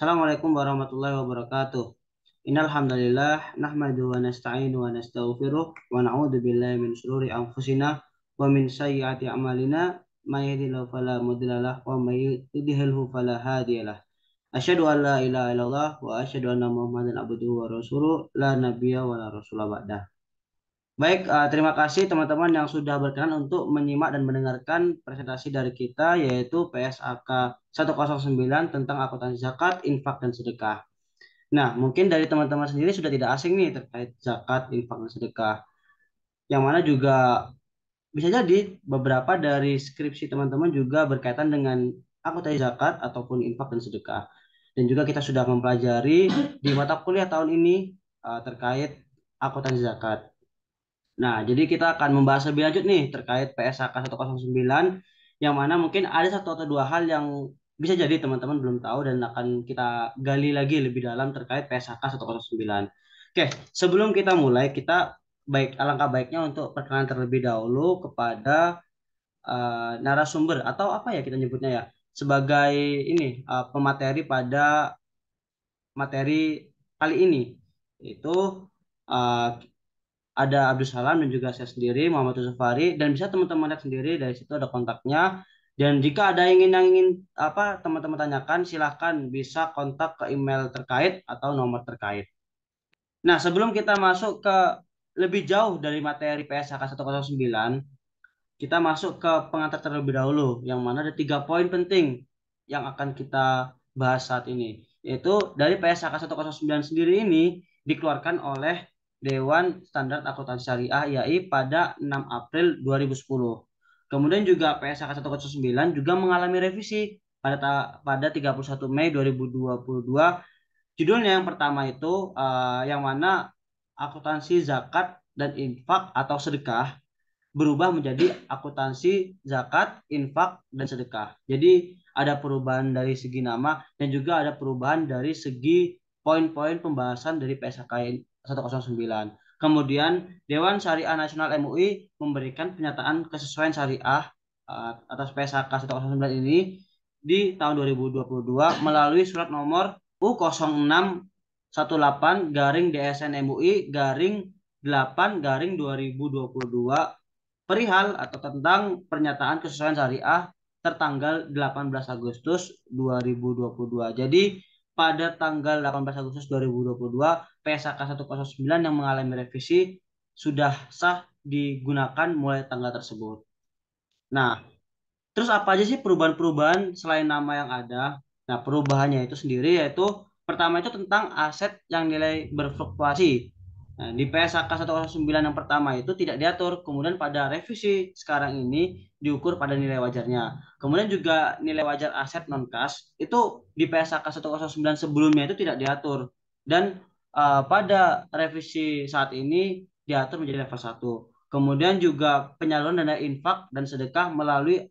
Assalamualaikum warahmatullahi wabarakatuh. Innal hamdalillah nahmadu wa nasta'inu wa nastaghfiruh wa na'udzu billahi min shururi anfusina wa min sayyiati a'malina may yahdihillahu fala mudhillalah wa may yudhlilhu fala hadiyalah. Asyhadu an la ilaha illallah wa asyhadu anna Muhammadan abduhu wa rasuluh la nabiyya wa la rasula ba'dah. Baik, terima kasih teman-teman yang sudah berkenan untuk menyimak dan mendengarkan presentasi dari kita yaitu PSAK 109 tentang akuntansi zakat, infak, dan sedekah. Nah, mungkin dari teman-teman sendiri sudah tidak asing nih terkait zakat, infak, dan sedekah. Yang mana juga bisa jadi beberapa dari skripsi teman-teman juga berkaitan dengan akuntansi zakat ataupun infak dan sedekah. Dan juga kita sudah mempelajari di mata kuliah tahun ini terkait akuntansi zakat. Nah, jadi kita akan membahas lebih lanjut nih terkait PSAK 109 yang mana mungkin ada satu atau dua hal yang bisa jadi teman-teman belum tahu dan akan kita gali lagi lebih dalam terkait PSAK 109. Oke, sebelum kita mulai, kita alangkah baiknya untuk perkenalan terlebih dahulu kepada narasumber atau apa ya kita nyebutnya ya sebagai ini pemateri pada materi kali ini itu uh, ada Abdul Salam dan juga saya sendiri Muhammad Safari dan bisa teman-teman lihat sendiri dari situ ada kontaknya dan jika ada yang ingin apa teman-teman tanyakan silahkan bisa kontak ke email terkait atau nomor terkait. Nah, sebelum kita masuk ke lebih jauh dari materi PSHK 109, kita masuk ke pengantar terlebih dahulu yang mana ada 3 poin penting yang akan kita bahas saat ini yaitu dari PSHK 109 sendiri ini dikeluarkan oleh Dewan Standar Akuntansi Syariah YAI pada 6 April 2010. Kemudian juga PSHK 109 juga mengalami revisi pada 31 Mei 2022. Judulnya yang pertama itu yang mana akuntansi zakat dan infak atau sedekah berubah menjadi akuntansi zakat, infak, dan sedekah. Jadi ada perubahan dari segi nama dan juga ada perubahan dari segi poin-poin pembahasan dari PSHK 109. Kemudian Dewan Syariah Nasional MUI memberikan pernyataan kesesuaian syariah atas PSHK 109 ini di tahun 2022 melalui surat nomor U0618 garing DSN MUI garing 8 garing 2022 perihal atau tentang pernyataan kesesuaian syariah tertanggal 18 Agustus 2022. Jadi pada tanggal 18 Agustus 2022 PSAK 109 yang mengalami revisi sudah sah digunakan mulai tanggal tersebut. Nah, terus apa aja sih perubahan-perubahan selain nama yang ada? Nah, perubahannya itu sendiri yaitu pertama itu tentang aset yang nilai berfluktuasi. Nah, di PSAK 109 yang pertama itu tidak diatur, kemudian pada revisi sekarang ini diukur pada nilai wajarnya. Kemudian juga nilai wajar aset non kas itu di PSAK 109 sebelumnya itu tidak diatur dan pada revisi saat ini diatur menjadi level 1. Kemudian juga penyaluran dana infak dan sedekah melalui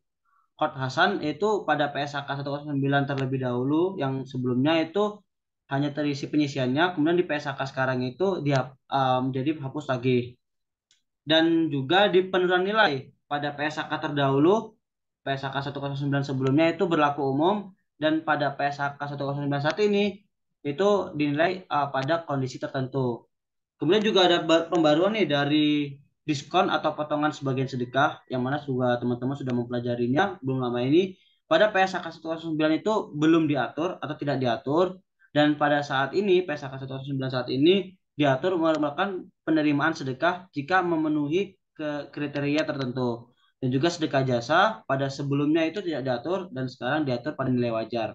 Kod Hasan itu pada PSAK 109 terlebih dahulu yang sebelumnya itu hanya terisi penyisiannya kemudian di PSAK sekarang itu dia menjadi hapus lagi dan juga di penurunan nilai pada PSAK terdahulu PSAK 109 sebelumnya itu berlaku umum dan pada PSAK 109 saat ini itu dinilai pada kondisi tertentu. Kemudian juga ada pembaruan nih dari diskon atau potongan sebagian sedekah yang mana juga teman-teman sudah mempelajarinya belum lama ini. Pada PSAK 109 itu belum diatur atau tidak diatur dan pada saat ini PSAK 109 saat ini diatur melakukan penerimaan sedekah jika memenuhi kriteria tertentu. Dan juga sedekah jasa pada sebelumnya itu tidak diatur dan sekarang diatur pada nilai wajar.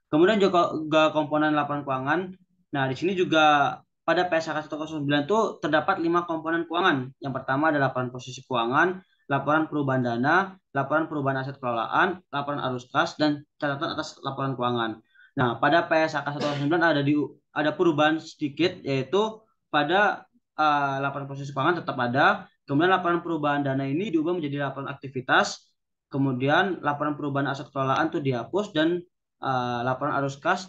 Kemudian juga komponen laporan keuangan. Nah, di sini juga pada PSAK 109 itu terdapat 5 komponen keuangan. Yang pertama adalah laporan posisi keuangan, laporan perubahan dana, laporan perubahan aset kelolaan, laporan arus kas, dan catatan atas laporan keuangan. Nah, pada PSAK 109 ada perubahan sedikit yaitu pada laporan posisi keuangan tetap ada. Kemudian laporan perubahan dana ini diubah menjadi laporan aktivitas. Kemudian laporan perubahan aset kelolaan itu dihapus dan laporan arus kas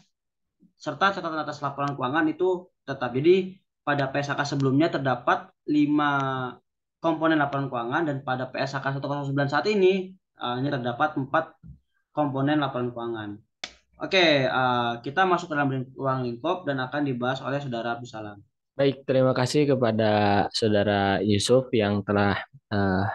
serta catatan atas laporan keuangan itu tetap. Jadi pada PSHK sebelumnya terdapat 5 komponen laporan keuangan dan pada PSHK 109 saat ini hanya terdapat 4 komponen laporan keuangan. Oke, kita masuk ke dalam ruang lingkup dan akan dibahas oleh Saudara Abdussalam. Baik, terima kasih kepada Saudara Yusuf yang telah eh,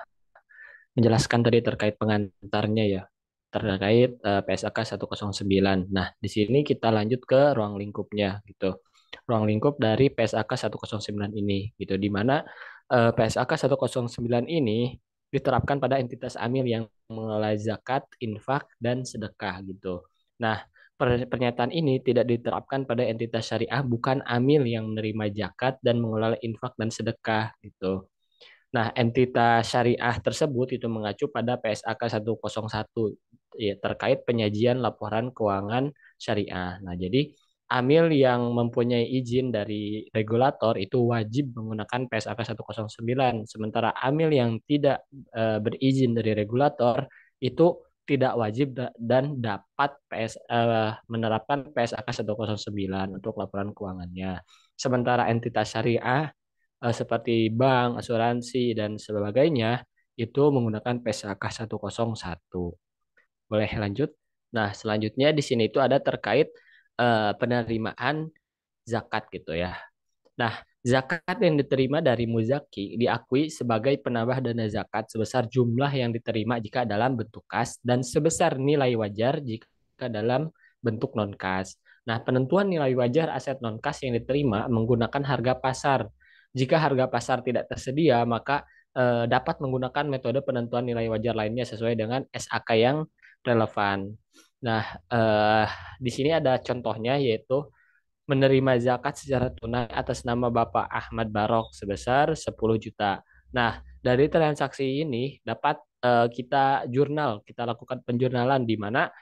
menjelaskan tadi terkait pengantarnya ya, terkait PSAK 109. Nah, di sini kita lanjut ke ruang lingkupnya gitu. Ruang lingkup dari PSAK 109 ini gitu, di mana PSAK 109 ini diterapkan pada entitas amil yang mengelola zakat, infak, dan sedekah gitu. Nah, pernyataan ini tidak diterapkan pada entitas syariah bukan amil yang menerima zakat dan mengelola infak dan sedekah gitu. Nah, entitas syariah tersebut itu mengacu pada PSAK 101 ya, terkait penyajian laporan keuangan syariah. Nah, jadi amil yang mempunyai izin dari regulator itu wajib menggunakan PSAK 109, sementara amil yang tidak berizin dari regulator itu tidak wajib dan dapat menerapkan PSAK 109 untuk laporan keuangannya. Sementara entitas syariah seperti bank, asuransi, dan sebagainya itu menggunakan PSAK 101. Boleh lanjut? Nah, selanjutnya di sini itu ada terkait penerimaan zakat gitu ya. Nah, zakat yang diterima dari muzaki diakui sebagai penambah dana zakat sebesar jumlah yang diterima jika dalam bentuk kas dan sebesar nilai wajar jika dalam bentuk non kas. Nah, penentuan nilai wajar aset non kas yang diterima menggunakan harga pasar. Jika harga pasar tidak tersedia, maka dapat menggunakan metode penentuan nilai wajar lainnya sesuai dengan SAK yang relevan. Nah, eh, di sini ada contohnya yaitu menerima zakat secara tunai atas nama Bapak Ahmad Barok sebesar 10 juta. Nah, dari transaksi ini dapat kita lakukan penjurnalan di mana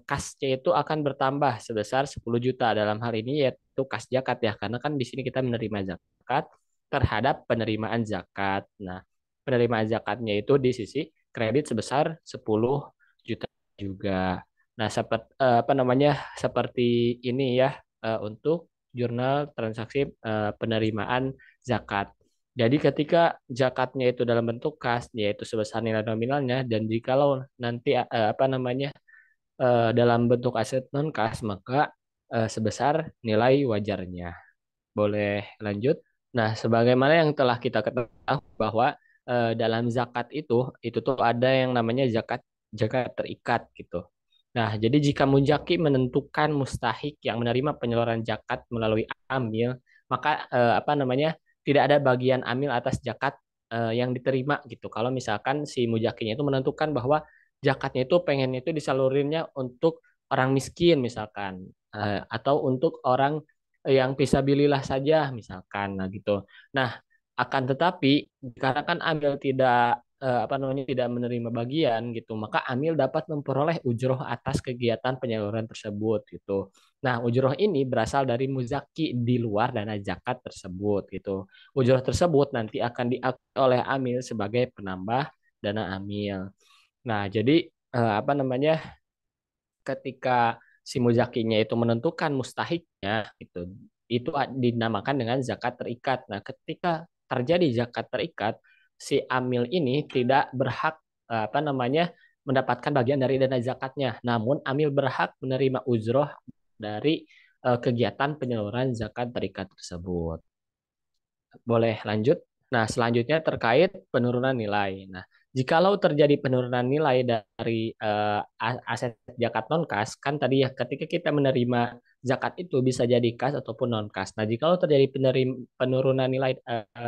kasnya itu akan bertambah sebesar 10 juta. Dalam hal ini yaitu kas zakat ya, karena kan di sini kita menerima zakat terhadap penerimaan zakat. Nah, penerimaan zakatnya itu di sisi kredit sebesar 10 juta juga. Nah, seperti apa namanya? Seperti ini ya untuk jurnal transaksi penerimaan zakat. Jadi ketika zakatnya itu dalam bentuk kas, yaitu sebesar nilai nominalnya, dan jikalau nanti apa namanya dalam bentuk aset non kas, maka sebesar nilai wajarnya. Boleh lanjut? Nah, sebagaimana yang telah kita ketahui bahwa dalam zakat itu tuh ada yang namanya zakat zakat terikat gitu. Nah, jadi jika mujaki menentukan mustahik yang menerima penyaluran zakat melalui amil, maka apa namanya tidak ada bagian amil atas zakat yang diterima gitu. Kalau misalkan si mujakinya itu menentukan bahwa zakatnya itu pengennya itu disalurinnya untuk orang miskin misalkan, atau untuk orang yang fisabilillah saja misalkan, nah gitu. Nah, akan tetapi karena kan amil tidak apa namanya tidak menerima bagian gitu, maka amil dapat memperoleh ujroh atas kegiatan penyaluran tersebut gitu. Nah, ujroh ini berasal dari muzaki di luar dana zakat tersebut gitu. Ujroh tersebut nanti akan diakui oleh amil sebagai penambah dana amil. Nah, jadi apa namanya ketika si muzakinya itu menentukan mustahiknya itu dinamakan dengan zakat terikat. Nah, ketika terjadi zakat terikat, si amil ini tidak berhak apa namanya mendapatkan bagian dari dana zakatnya. Namun amil berhak menerima uzroh dari kegiatan penyaluran zakat terikat tersebut. Boleh lanjut? Nah, selanjutnya terkait penurunan nilai. Nah, jikalau terjadi penurunan nilai dari aset zakat non kas, kan tadi ya ketika kita menerima zakat itu bisa jadi kas ataupun non kas. Nah, jikalau terjadi penurunan nilai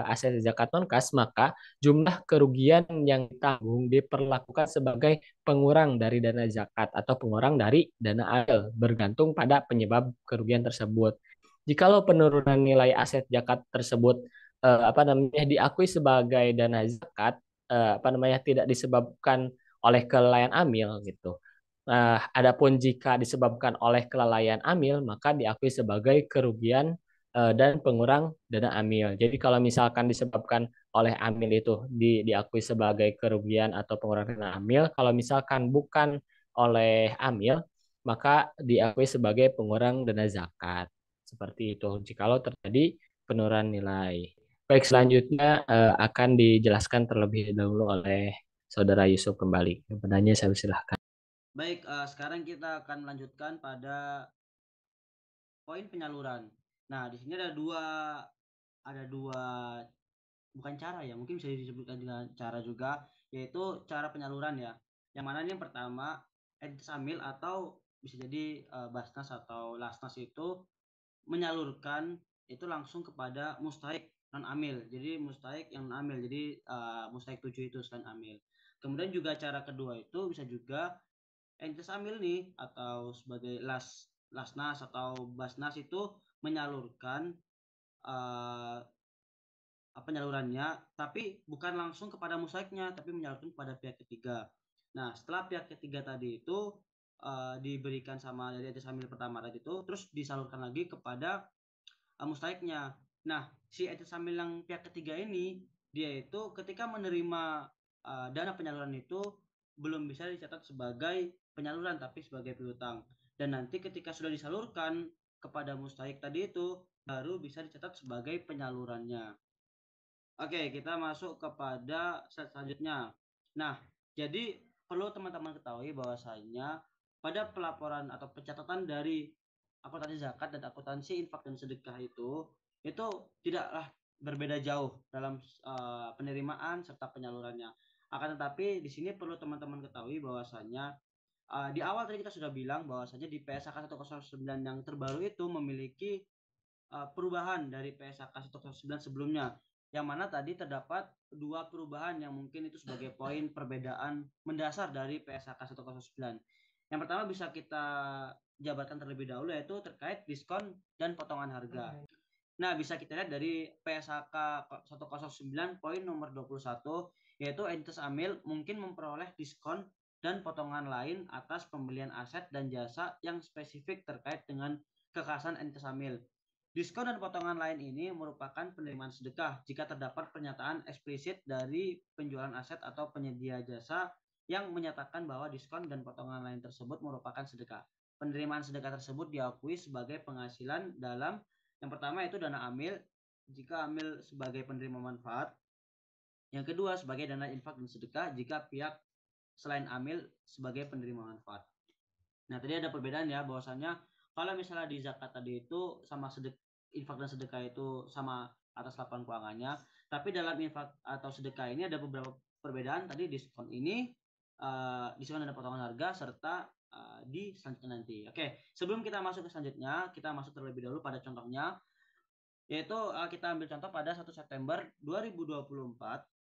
aset zakat non kas, maka jumlah kerugian yang ditanggung diperlakukan sebagai pengurang dari dana zakat atau pengurang dari dana adil, bergantung pada penyebab kerugian tersebut. Jikalau penurunan nilai aset zakat tersebut apa namanya diakui sebagai dana zakat apa namanya tidak disebabkan oleh kelalaian amil gitu. Nah, adapun jika disebabkan oleh kelalaian amil maka diakui sebagai kerugian dan pengurang dana amil. Jadi kalau misalkan disebabkan oleh amil itu diakui sebagai kerugian atau pengurang dana amil, kalau misalkan bukan oleh amil maka diakui sebagai pengurang dana zakat. Seperti itu. Jikalau terjadi penurunan nilai. Baik, selanjutnya akan dijelaskan terlebih dahulu oleh Saudara Yusuf kembali. Kepadanya saya silahkan. Baik, sekarang kita akan melanjutkan pada poin penyaluran. Nah, di sini ada dua bukan cara ya, mungkin bisa disebutkan dengan cara juga, yaitu cara penyaluran ya. Yang mana ini yang pertama, entitas amil atau bisa jadi Basnas atau Lasnas itu menyalurkan itu langsung kepada mustahik non amil. Jadi mustahik yang non amil. Jadi mustahik 7 itu selain amil. Kemudian juga cara kedua itu bisa juga entitas amil nih atau sebagai Lasnas atau Basnas itu menyalurkan eh, penyalurannya, tapi bukan langsung kepada musaiknya, tapi menyalurkan kepada pihak ketiga. Nah, setelah pihak ketiga tadi itu diberikan sama dari etis hamil pertama tadi itu, terus disalurkan lagi kepada mustaiknya. Nah, si etis hamil yang pihak ketiga ini, dia itu ketika menerima dana penyaluran itu belum bisa dicatat sebagai penyaluran, tapi sebagai piutang. Dan nanti ketika sudah disalurkan kepada mustaik tadi itu, baru bisa dicatat sebagai penyalurannya. Oke, kita masuk kepada slide selanjutnya. Nah, jadi perlu teman-teman ketahui bahwasanya pada pelaporan atau pencatatan dari akuntansi zakat dan akuntansi infak dan sedekah itu tidaklah berbeda jauh dalam penerimaan serta penyalurannya. Akan tetapi di sini perlu teman-teman ketahui bahwasanya di awal tadi kita sudah bilang bahwasanya di PSAK 109 yang terbaru itu memiliki perubahan dari PSAK 109 sebelumnya, yang mana tadi terdapat dua perubahan yang mungkin itu sebagai poin perbedaan mendasar dari PSAK 109. Yang pertama bisa kita jabarkan terlebih dahulu, yaitu terkait diskon dan potongan harga. Nah, bisa kita lihat dari PSAK 109 poin nomor 21, yaitu entitas amil mungkin memperoleh diskon dan potongan lain atas pembelian aset dan jasa yang spesifik terkait dengan kekhasan entitas amil. Diskon dan potongan lain ini merupakan penerimaan sedekah jika terdapat pernyataan eksplisit dari penjualan aset atau penyedia jasa yang menyatakan bahwa diskon dan potongan lain tersebut merupakan sedekah. Penerimaan sedekah tersebut diakui sebagai penghasilan dalam yang pertama itu dana amil jika amil sebagai penerima manfaat. Yang kedua sebagai dana infak dan sedekah jika pihak selain amil sebagai penerima manfaat. Nah, tadi ada perbedaan ya bahwasanya kalau misalnya di zakat tadi itu sama infak dan sedekah itu sama atas laporan keuangannya, tapi dalam infak atau sedekah ini ada beberapa perbedaan. Tadi diskon ini diskon dan potongan harga serta di selanjutnya nanti. Oke, sebelum kita masuk ke selanjutnya, kita masuk terlebih dahulu pada contohnya, yaitu kita ambil contoh pada 1 September 2024,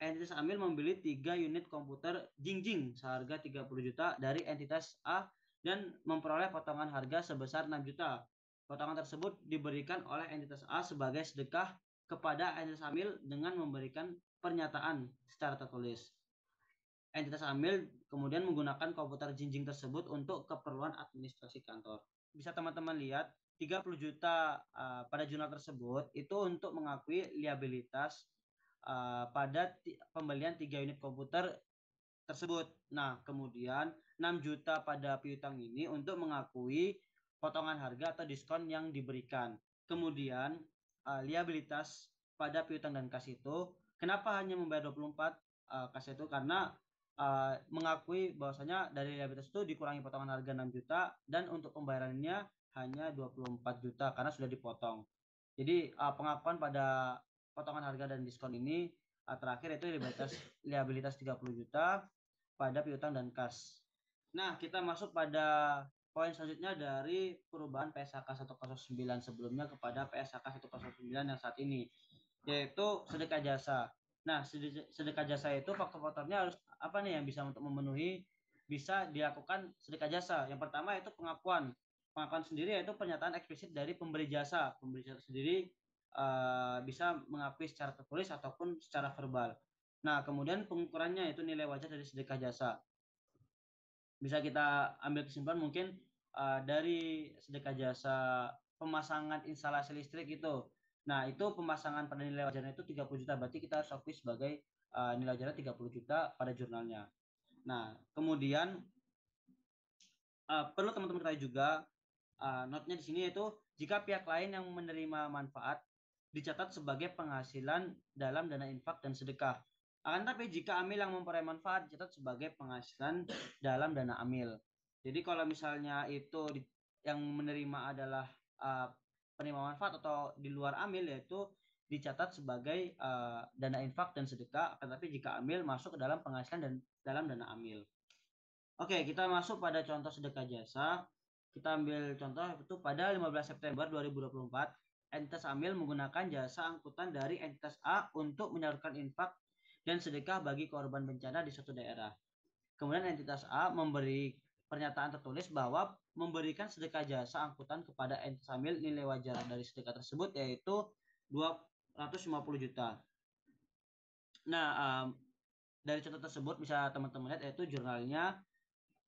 entitas amil membeli 3 unit komputer Jingjing seharga 30 juta dari entitas A dan memperoleh potongan harga sebesar 6 juta. Potongan tersebut diberikan oleh entitas A sebagai sedekah kepada entitas amil dengan memberikan pernyataan secara tertulis. Entitas amil kemudian menggunakan komputer jinjing tersebut untuk keperluan administrasi kantor. Bisa teman-teman lihat 30 juta pada jurnal tersebut itu untuk mengakui liabilitas pada pembelian 3 unit komputer tersebut. Nah, kemudian 6 juta pada piutang ini untuk mengakui potongan harga atau diskon yang diberikan. Kemudian liabilitas pada piutang dan kas itu, kenapa hanya membayar 24 kas itu? Karena mengakui bahwasanya dari liabilitas itu dikurangi potongan harga 6 juta dan untuk pembayarannya hanya 24 juta karena sudah dipotong. Jadi pengakuan pada potongan harga dan diskon ini terakhir itu liabilitas 30 juta pada piutang dan kas. Nah, kita masuk pada poin selanjutnya dari perubahan PSAK 109 sebelumnya kepada PSAK 109 yang saat ini, yaitu sedekah jasa. Nah, sedekah jasa itu faktor-faktornya harus apa nih yang bisa untuk memenuhi bisa dilakukan sedekah jasa. Yang pertama itu pengakuan. Pengakuan sendiri yaitu pernyataan eksplisit dari pemberi jasa. Pemberi jasa sendiri bisa mengakui secara tertulis ataupun secara verbal. Nah, kemudian pengukurannya itu nilai wajar dari sedekah jasa. Bisa kita ambil kesimpulan mungkin dari sedekah jasa pemasangan instalasi listrik itu. Nah, itu pemasangan pada nilai wajarnya itu 30 juta. Berarti kita harus akui sebagai nilai wajarnya 30 juta pada jurnalnya. Nah, kemudian perlu teman-teman ketahui juga notnya di sini yaitu jika pihak lain yang menerima manfaat dicatat sebagai penghasilan dalam dana infak dan sedekah. Akan tapi jika amil yang memperoleh manfaat dicatat sebagai penghasilan dalam dana amil. Jadi kalau misalnya itu yang menerima adalah penerima manfaat atau di luar amil, yaitu dicatat sebagai dana infak dan sedekah, tetapi jika amil masuk ke dalam penghasilan dan dalam dana amil. Oke, kita masuk pada contoh sedekah jasa. Kita ambil contoh itu pada 15 September 2024, entitas amil menggunakan jasa angkutan dari entitas A untuk menyalurkan infak dan sedekah bagi korban bencana di suatu daerah. Kemudian entitas A memberi pernyataan tertulis bahwa memberikan sedekah jasa angkutan kepada entitas amil, nilai wajar dari sedekah tersebut yaitu 250 juta. Nah, dari contoh tersebut bisa teman-teman lihat yaitu jurnalnya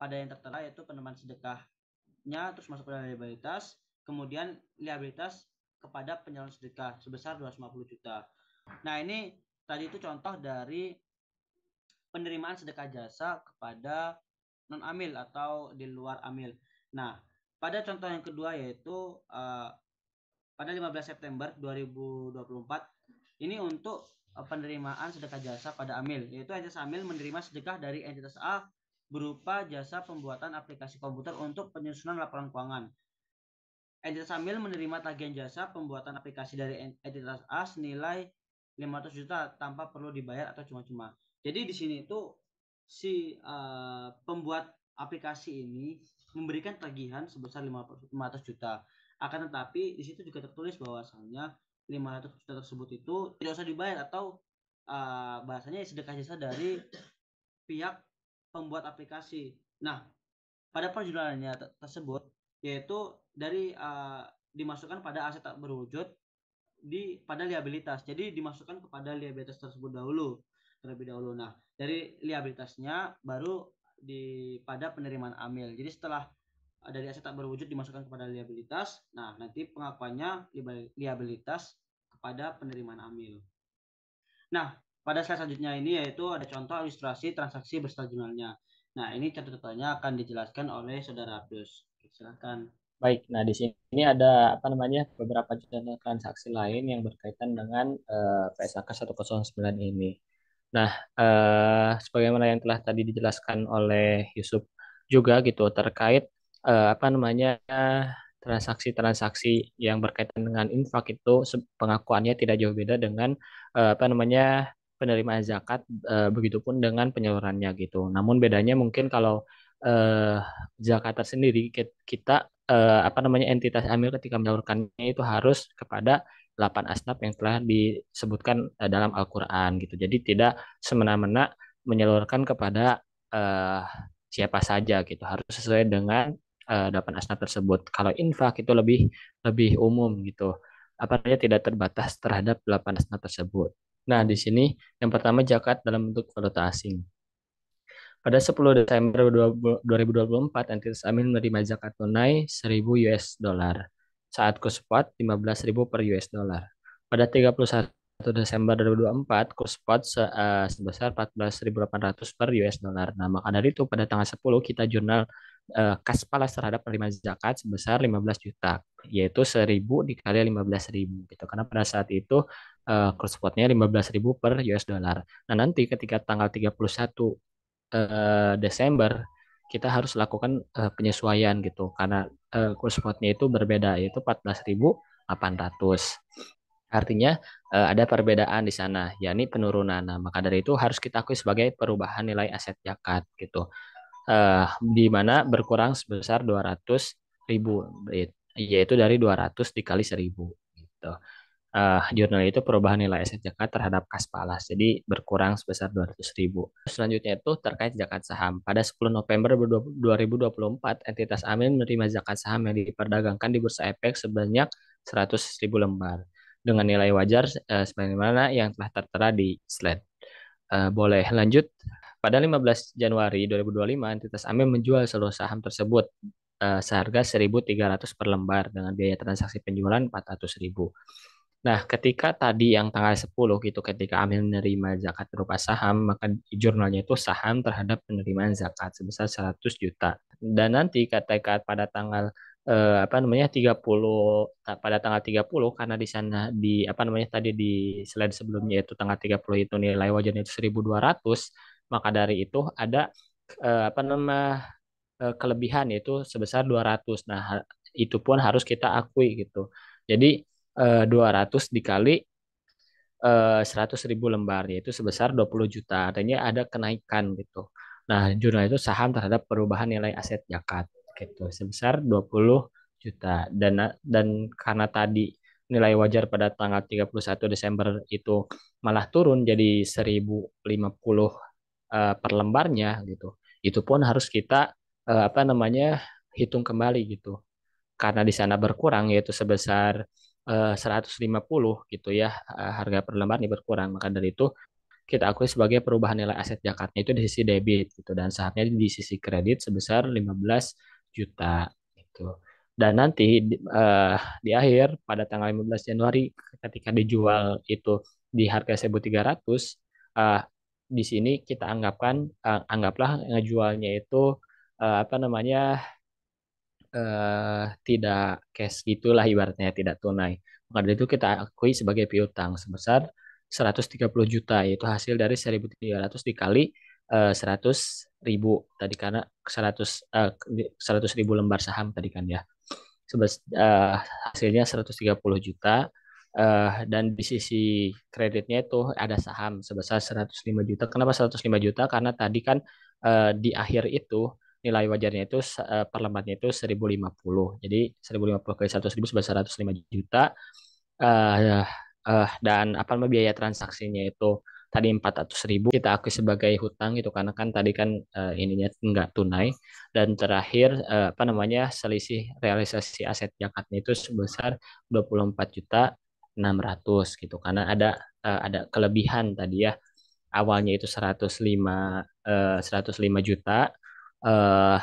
pada yang tertera yaitu penerimaan sedekahnya, terus masuk pada liabilitas, kemudian liabilitas kepada penyalur sedekah sebesar 250 juta. Nah, ini tadi itu contoh dari penerimaan sedekah jasa kepada non amil atau di luar amil. Nah, pada contoh yang kedua yaitu pada 15 September 2024 ini untuk penerimaan sedekah jasa pada amil, yaitu entitas amil menerima sedekah dari entitas A berupa jasa pembuatan aplikasi komputer untuk penyusunan laporan keuangan. Entitas amil menerima tagihan jasa pembuatan aplikasi dari entitas A senilai 500 juta tanpa perlu dibayar atau cuma-cuma. Jadi di sini itu si pembuat aplikasi ini memberikan tagihan sebesar 500 juta. Akan tetapi di situ juga tertulis bahwasannya 500 juta tersebut itu tidak usah dibayar atau bahasanya sedekah jasa dari pihak pembuat aplikasi. Nah, pada perjualannya tersebut yaitu dari dimasukkan pada aset tak berwujud pada liabilitas. Jadi dimasukkan kepada liabilitas tersebut terlebih dahulu. Nah, dari liabilitasnya baru pada penerimaan amil. Jadi setelah dari aset tak berwujud dimasukkan kepada liabilitas, nah nanti pengakuannya liabilitas kepada penerimaan amil. Nah, pada slide selanjutnya ini yaitu ada contoh ilustrasi transaksi beserta jurnalnya. Nah, ini catatannya akan dijelaskan oleh Saudara Abdus. Silakan. Baik, nah di sini ada apa namanya beberapa contoh transaksi lain yang berkaitan dengan PSAK 109 ini. Nah, sebagaimana yang telah tadi dijelaskan oleh Yusuf juga gitu terkait apa namanya transaksi-transaksi yang berkaitan dengan infak itu pengakuannya tidak jauh beda dengan apa namanya penerimaan zakat, begitupun dengan penyalurannya gitu. Namun bedanya mungkin kalau eh, zakat tersendiri kita apa namanya entitas amil ketika menyalurkannya itu harus kepada 8 asnaf yang telah disebutkan dalam Al-Qur'an gitu. Jadi tidak semena-mena menyalurkan kepada eh, siapa saja gitu. Harus sesuai dengan 8 asnaf tersebut. Kalau infak itu lebih lebih umum gitu. Apa namanya tidak terbatas terhadap 8 asnaf tersebut. Nah, di sini yang pertama zakat dalam bentuk valuta asing. Pada 10 Desember 2024, entitas Amin menerima zakat tunai 1.000 US dollar saat kurs spot 15.000 per US dollar. Pada 31 Desember 2024, kurs spot sebesar 14.800 per US dollar. Nah, maka dari itu pada tanggal 10 kita jurnal kas palas terhadap penerima zakat sebesar 15 juta, yaitu 1.000 dikali 15.000 gitu. Karena pada saat itu kurs spotnya 15.000 per US dollar. Nah, nanti ketika tanggal 31 Desember kita harus lakukan penyesuaian gitu karena kurs spotnya itu berbeda yaitu 14.800. Artinya ada perbedaan di sana, yakni penurunan. Nah, maka dari itu harus kita akui sebagai perubahan nilai aset zakat gitu. Di mana berkurang sebesar 200.000 yaitu dari 200 dikali 1.000 gitu. Jurnal itu perubahan nilai aset zakat terhadap kas palas. Jadi berkurang sebesar 200.000. Selanjutnya itu terkait zakat saham. Pada 10 November 2024, entitas Amin menerima zakat saham yang diperdagangkan di Bursa Efek sebanyak 100.000 lembar dengan nilai wajar sebagaimana yang telah tertera di slide. Boleh lanjut. Pada 15 Januari 2025, entitas Amin menjual seluruh saham tersebut seharga 1.300 per lembar dengan biaya transaksi penjualan 400.000. Nah, ketika tadi yang tanggal 10 gitu, ketika Amil menerima zakat berupa saham, maka jurnalnya itu saham terhadap penerimaan zakat sebesar 100 juta. Dan nanti ketika pada tanggal apa namanya 30 pada tanggal 30 karena di sana di apa namanya tadi di slide sebelumnya itu tanggal 30 itu nilai wajarnya itu 1.200, maka dari itu ada apa nama kelebihan yaitu sebesar 200. Nah, itu pun harus kita akui gitu. Jadi 200 dikali 100.000 lembar yaitu sebesar 20 juta. Artinya ada kenaikan gitu. Nah, jurnal itu saham terhadap perubahan nilai aset zakat gitu sebesar 20 juta. Dan karena tadi nilai wajar pada tanggal 31 Desember itu malah turun jadi 1.050 per lembarnya gitu. Itu pun harus kita apa namanya hitung kembali gitu karena di sana berkurang yaitu sebesar 150 gitu ya, harga per lembar ini berkurang, maka dari itu kita akui sebagai perubahan nilai aset zakatnya itu di sisi debit gitu dan sahamnya di sisi kredit sebesar 15 juta gitu. Dan nanti di akhir pada tanggal 15 Januari ketika dijual itu di harga 1.300, eh, di sini kita anggaplah ngejualnya itu apa namanya tidak cash gitulah ibaratnya tidak tunai. Maka dari itu kita akui sebagai piutang sebesar 130 juta yaitu hasil dari 1.300 dikali 100.000 tadi karena 100.000 lembar saham tadi kan ya. Hasilnya 130 juta dan di sisi kreditnya itu ada saham sebesar 105 juta. Kenapa 105 juta? Karena tadi kan di akhir itu nilai wajarnya itu per lembarnya itu 1.050. Jadi 1.050 kali 100.000 sebesar 105 juta. Eh, dan apa namanya biaya transaksinya itu tadi 400.000 kita akui sebagai hutang itu karena kan tadi kan ininya enggak tunai dan terakhir apa namanya selisih realisasi aset zakatnya itu sebesar 24.600.000 gitu karena ada kelebihan tadi ya awalnya itu 105 juta eh,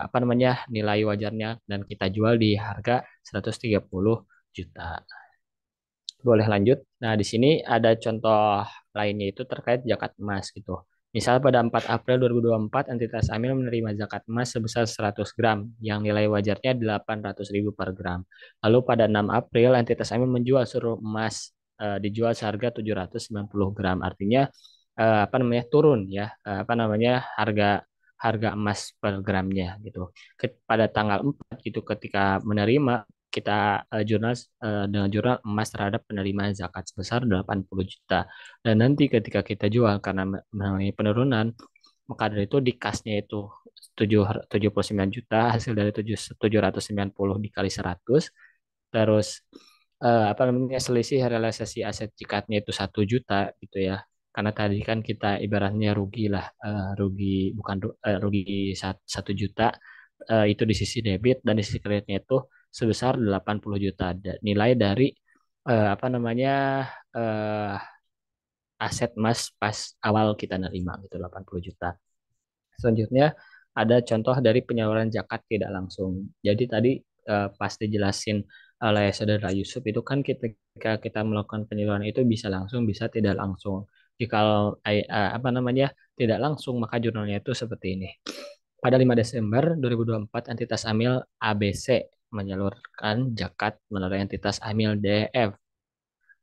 apa namanya nilai wajarnya dan kita jual di harga 130 juta. Boleh lanjut. Nah, di sini ada contoh lainnya itu terkait zakat emas gitu. Misal pada 4 April 2024, entitas Amil menerima zakat emas sebesar 100 gram yang nilai wajarnya 800.000 per gram. Lalu pada 6 April, entitas Amil menjual seluruh emas dijual seharga 790 gram. Artinya apa namanya turun ya, apa namanya harga harga emas per gramnya gitu. Pada tanggal 4 gitu ketika menerima kita dengan jurnal emas terhadap penerimaan zakat sebesar 80 juta. Dan nanti ketika kita jual karena mengalami penurunan, maka dari itu di kasnya itu 79 juta, hasil dari 790 dikali 100, terus apa namanya selisih realisasi aset zakatnya itu 1 juta gitu ya. Karena tadi kan kita ibaratnya rugi lah, rugi bukan rugi 1 juta itu di sisi debit dan di sisi kreditnya itu sebesar 80 juta nilai dari apa namanya eh, aset emas pas awal kita nerima gitu 80 juta. Selanjutnya ada contoh dari penyaluran zakat tidak langsung. Jadi tadi pas dijelasin oleh saudara Yusuf itu kan ketika kita melakukan penyaluran itu bisa langsung bisa tidak langsung. Jika apa namanya tidak langsung maka jurnalnya itu seperti ini. Pada 5 Desember 2024, entitas Amil ABC menyalurkan zakat melalui entitas Amil DF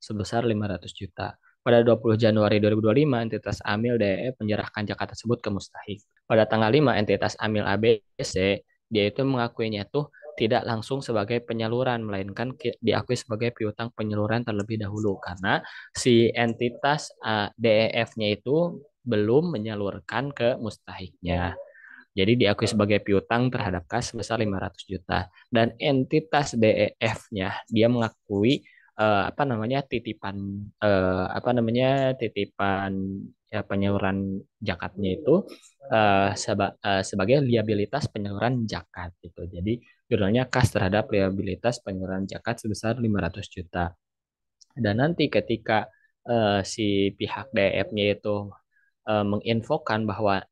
sebesar 500 juta. Pada 20 Januari 2025, entitas Amil DF menyerahkan zakat tersebut ke mustahik. Pada tanggal 5, entitas Amil ABC, dia itu mengakuinya itu tidak langsung sebagai penyaluran, melainkan diakui sebagai piutang penyaluran terlebih dahulu, karena si entitas DEF-nya itu belum menyalurkan ke mustahiknya. Jadi diakui sebagai piutang terhadap kas sebesar 500 juta. Dan entitas DEF-nya dia mengakui apa namanya titipan titipan ya, penyaluran zakatnya itu sebagai liabilitas penyaluran zakat gitu. Jadi jurnalnya kas terhadap liabilitas penyaluran zakat sebesar 500 juta. Dan nanti ketika si pihak DEF-nya itu menginfokan bahwa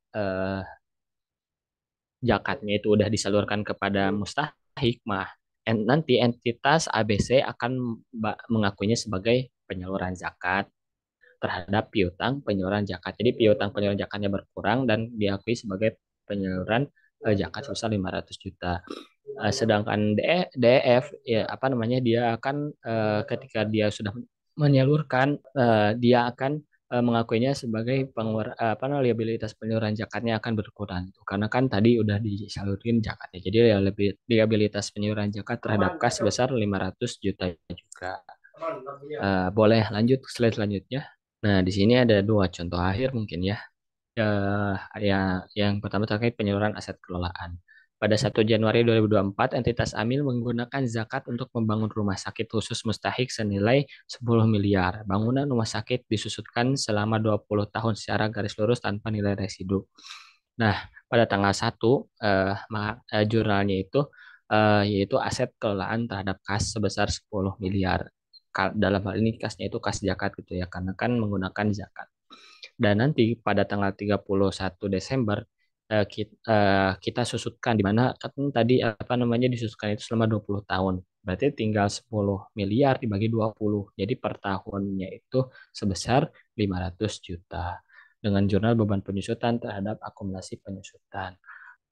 zakatnya itu udah disalurkan kepada mustahik, mah nanti entitas ABC akan mengakuinya sebagai penyaluran zakat terhadap piutang penyaluran zakat. Jadi piutang penyaluran zakatnya berkurang dan diakui sebagai penyaluran zakat sebesar 500 juta. Sedangkan DF ya apa namanya dia akan ketika dia sudah menyalurkan dia akan mengakuinya sebagai liabilitas penyaluran zakatnya akan berkurang. Karena kan tadi udah disalurin zakatnya. Jadi liabilitas penyaluran zakat terhadap kas sebesar 500 juta juga. Boleh lanjut ke slide selanjutnya. Nah, di sini ada dua contoh akhir mungkin ya. Yang pertama terkait penyaluran aset kelolaan. Pada 1 Januari 2024, entitas Amil menggunakan zakat untuk membangun rumah sakit khusus mustahik senilai 10 miliar. Bangunan rumah sakit disusutkan selama 20 tahun secara garis lurus tanpa nilai residu. Nah, pada tanggal 1, jurnalnya itu yaitu aset kelolaan terhadap kas sebesar 10 miliar. Dalam hal ini kasnya itu kas zakat gitu ya, karena kan menggunakan zakat. Dan nanti pada tanggal 31 Desember kita susutkan di mana kan tadi disusutkan itu selama 20 tahun. Berarti tinggal 10 miliar dibagi 20. Jadi per tahunnya itu sebesar 500 juta. Dengan jurnal beban penyusutan terhadap akumulasi penyusutan.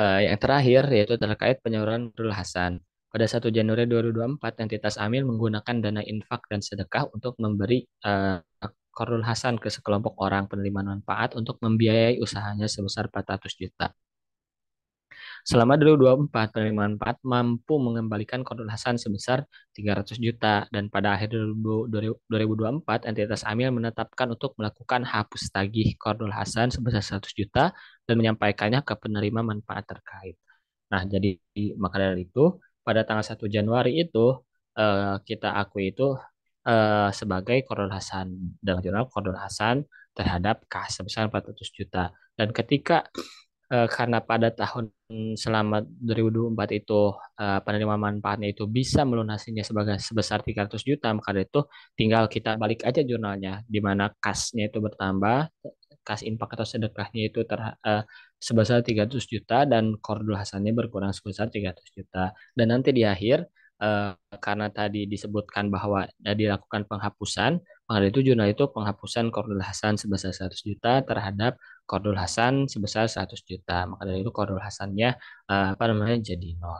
Yang terakhir yaitu terkait penyaluran Nurul Hasan. Pada 1 Januari 2024, entitas Amil menggunakan dana infak dan sedekah untuk memberi Qardul Hasan ke sekelompok orang penerima manfaat untuk membiayai usahanya sebesar 400 juta. Selama 2024, penerima manfaat mampu mengembalikan Qardul Hasan sebesar 300 juta dan pada akhir 2024, entitas Amil menetapkan untuk melakukan hapus tagih Qardul Hasan sebesar 100 juta dan menyampaikannya ke penerima manfaat terkait. Nah, jadi maka dari itu pada tanggal 1 Januari itu kita akui itu sebagai Qardul Hasan dengan jurnal Qardul Hasan terhadap kas sebesar 400 juta. Dan ketika karena pada tahun selama 2024 itu penerima manfaatnya itu bisa melunasinya sebagai sebesar 300 juta, maka dari itu tinggal kita balik aja jurnalnya di mana kasnya itu bertambah, kas infak atau sedekahnya itu sebesar 300 juta dan Qardul Hasannya berkurang sebesar 300 juta. Dan nanti di akhir karena tadi disebutkan bahwa dilakukan penghapusan, maka dari itu jurnal itu penghapusan Qardul Hasan sebesar 100 juta terhadap Qardul Hasan sebesar 100 juta. Maka dari itu Qardul Hasannya jadi nol.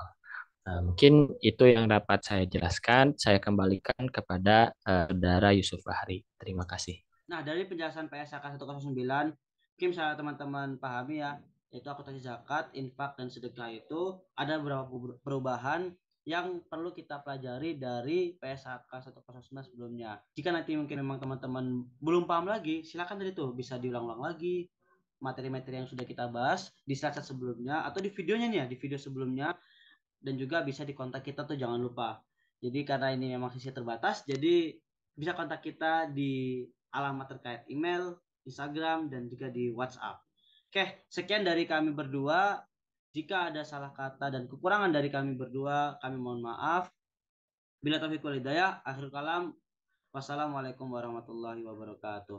Nah, mungkin itu yang dapat saya jelaskan. Saya kembalikan kepada Saudara Yusuf Fahri. Terima kasih. Nah, dari penjelasan PSAK 109, mungkin misalnya teman-teman pahami ya, yaitu akuntansi zakat, infak, dan sedekah itu ada beberapa perubahan yang perlu kita pelajari dari PSAK 109 sebelumnya. Jika nanti mungkin memang teman-teman belum paham lagi, silakan tadi tuh bisa diulang-ulang lagi materi-materi yang sudah kita bahas di slide sebelumnya atau di videonya nih ya, di video sebelumnya, dan juga bisa dikontak kita tuh jangan lupa. Jadi karena ini memang sisi terbatas, jadi bisa kontak kita di alamat terkait email, Instagram, dan juga di WhatsApp. Oke, sekian dari kami berdua. Jika ada salah kata dan kekurangan dari kami berdua, kami mohon maaf. Bila taufiq wal hidayah, akhir kalam. Wassalamualaikum warahmatullahi wabarakatuh.